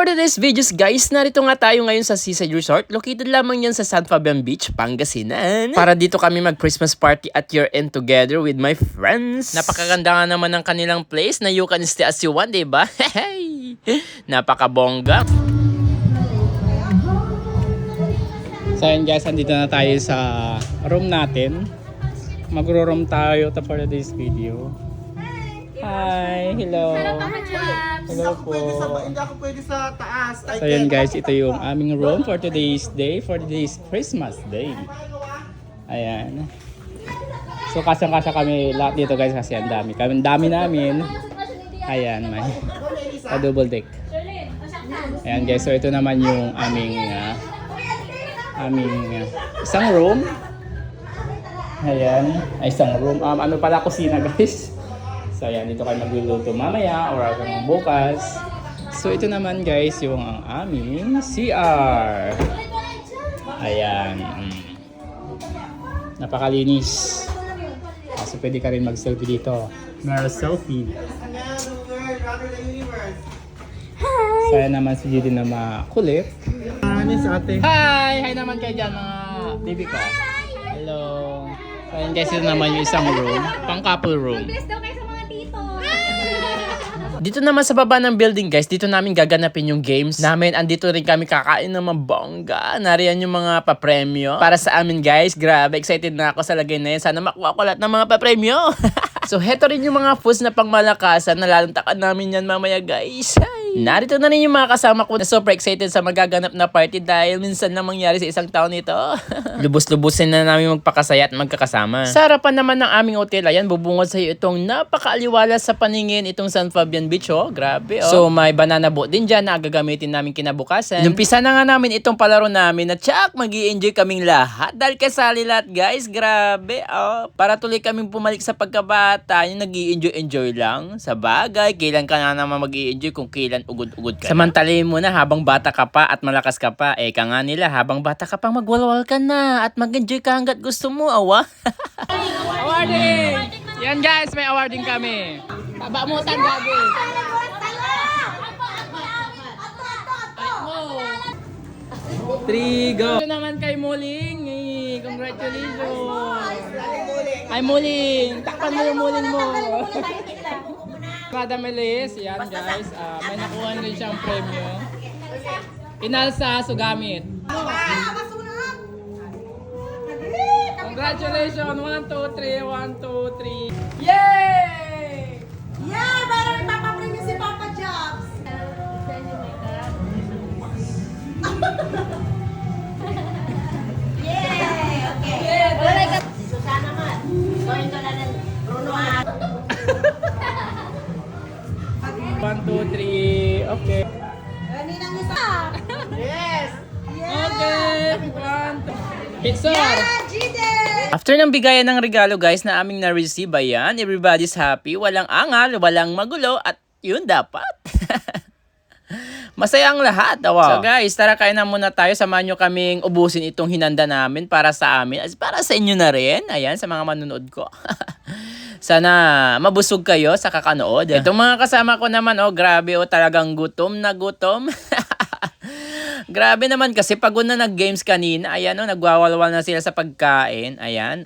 for today's videos guys, narito nga tayo ngayon sa Seaside Resort. Located lamang yan sa San Fabian Beach, Pangasinan. Para dito kami mag-Christmas party at year-end together with my friends. Napakaganda nga naman ng kanilang place na you can stay as you want, diba? Hey! Napakabongga. So yun guys, andito na tayo sa room natin. Magro-room tayo for today's video. Hi! Hello! Hello po! Hindi ako pwede sa taas. So yun guys, ito yung aming room for today's day, for today's Christmas day. Ayan. So kasang-kasa kami lahat dito guys kasi ang dami. Ang dami namin. Ayan, may double deck. Ayan guys, so ito naman yung aming isang room. Ayan, isang room. Ano pala, kusina guys. So ayan, dito kayo magluluto mamaya or hanggang bukas. So ito naman guys, yung ang aming CR. Ayan. Napakalinis. So pwede ka rin mag-selfie dito. Meron selfie. So ayan naman si Judy na makulit. Sa ate. Hi! Hi naman kayo dyan mga baby ko. Hello. So ayan guys, ito naman yung isang room. Pang couple room. Dito naman sa baba ng building guys, dito namin gaganapin yung games namin. Andito rin kami kakain ng mga bongga. Nariyan yung mga papremyo para sa amin guys. Grabe, excited na ako sa lagay na yan. Sana makuha ko lahat ng mga papremyo. So heto rin yung mga foods na pangmalakasan na lalantakan namin yan mamaya guys. Hi! Narito na rin yung mga kasama ko na super excited sa magaganap na party dahil minsan na mangyari sa isang taon ito. Lubos-lubusin na namin magpakasaya at magkakasama. Sa harapan naman ng aming hotel, ayan, bubungod sa iyo itong napakaaliwalas sa paningin itong San Fabian Beach, oh. Grabe, oh. So may banana boat din dyan na gagamitin namin kinabukasan. Numpisa na nga namin itong palaro namin at tsak, mag-i-enjoy kaming lahat dahil kasali lahat guys. Grabe, oh. Para tuloy kaming pumalik sa pagkabata, yung nag-i-enjoy lang. Sa bagay, kailan ka na naman mag-i-enjoy kung kailan ugod-ugod ka. Samantalin mo na habang bata ka pa at malakas ka pa. Ka nga nila, habang bata ka pang magwalwal ka na at mag-enjoy ka hanggat gusto mo, awa. Awarding! Yan guys, may awarding kami. Tabamutan gabi. 3, go! Ito naman kay Muling. Congratulations! Ay Muling! Takpan mo yung Muling mo. Madam Melis, yan guys. May nakuha rin siyang premyo. Inalsa, sugamit. Congratulations! 1, 2, 3, 1, 2, 3. Yay! Yeah! Pero may papapremyo si Papa Jobs! Yay! Okay. Si Susana man. Going ko na ng Bruno ha. 1, 2, 3. Okay. Ninang isa. Yes! Okay. 1, 2. Pizza! Yeah, Jide! After ng bigayan ng regalo guys na aming na-receive, ayan, everybody's happy, walang angal, walang magulo, at yun dapat. Masaya ang lahat. Wow. So guys, tara kain na muna tayo. Samahan nyo kaming ubusin itong hinanda namin para sa amin. Para sa inyo na rin. Ayan, sa mga manunood ko. Sana mabusog kayo sa kakanood. Itong mga kasama ko naman, oh, grabe, oh, talagang gutom na gutom. Grabe naman kasi pagod na nag-games kanina. Ayan, oh, nagwawalwal na sila sa pagkain. Ayan.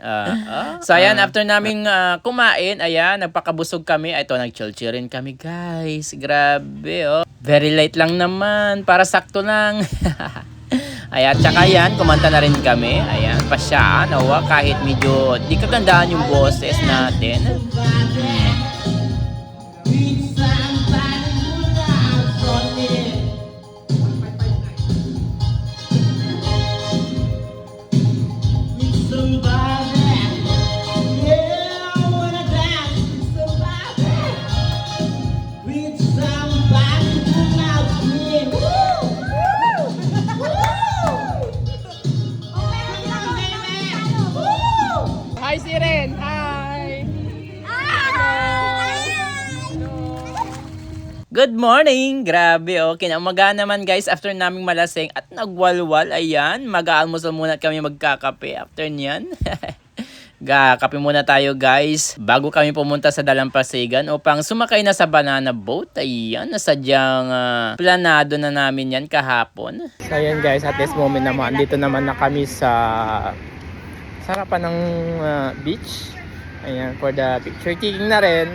So ayan, after naming kumain, ayan, nagpakabusog kami. Ito, nag-chill-chill rin kami, guys. Grabe, oh. Very light lang naman. Para sakto lang. Ayan, tsaka yan, kumanta na rin kami. Ayan, pasyaan, awa, kahit medyo di kagandahan yung boses natin. Hi Siren! Hi! Good morning! Grabe, oh. Kinamaga naman guys after naming malasing at nagwalwal. Ayan, mag-aalmusal muna kami magkakape after niyan. Kape muna tayo guys bago kami pumunta sa Dalampasigan upang sumakay na sa banana boat. Ayan, nasadyang planado na namin yan kahapon. So ayan guys, at this moment naman, dito naman na kami sa harapan ng beach. Ayan, for the picture taking na rin.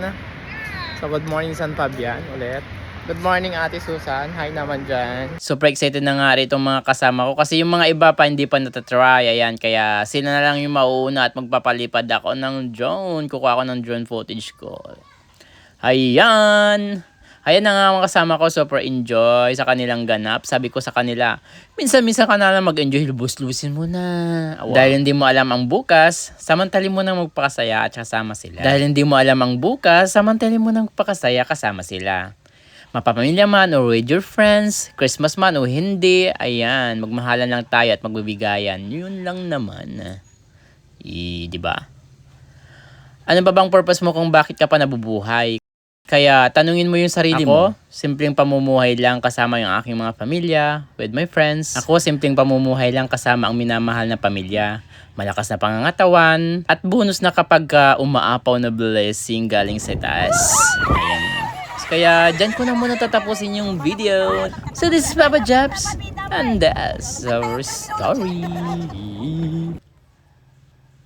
So good morning San Fabian ulit. Good morning Ate Susan. Hi naman dyan. Super excited na nga rin itong mga kasama ko kasi yung mga iba pa hindi pa natatry. Ayan, kaya sila na lang yung mauuna at magpapalipad ako ng drone. Kukuha ako ng drone footage ko. Ayan. Ayan na nga mga kasama ko. Super enjoy sa kanilang ganap. Sabi ko sa kanila, minsan-minsan ka na lang mag-enjoy. Lubos-lusin mo na. Dahil hindi mo alam ang bukas, samantalin mo nang magpakasaya at kasama sila. Dahil hindi mo alam ang bukas, samantalin mo nang magpakasaya kasama sila. Mapapamilya man or with your friends, Christmas man o hindi, ayan, magmahalan lang tayo at magbibigayan. Yun lang naman. Di ba? Ano ba bang purpose mo kung bakit ka pa nabubuhay? Kaya tanungin mo yung sarili mo. Simpleng pamumuhay lang kasama yung aking mga pamilya, with my friends. Ako, simpleng pamumuhay lang kasama ang minamahal na pamilya. Malakas na pangangatawan, at bonus na kapag umaapaw na blessing galing sa taas. Ayan. Kaya dyan ko na muna tatapusin yung video. So this is Papa Jabs, and that's our story.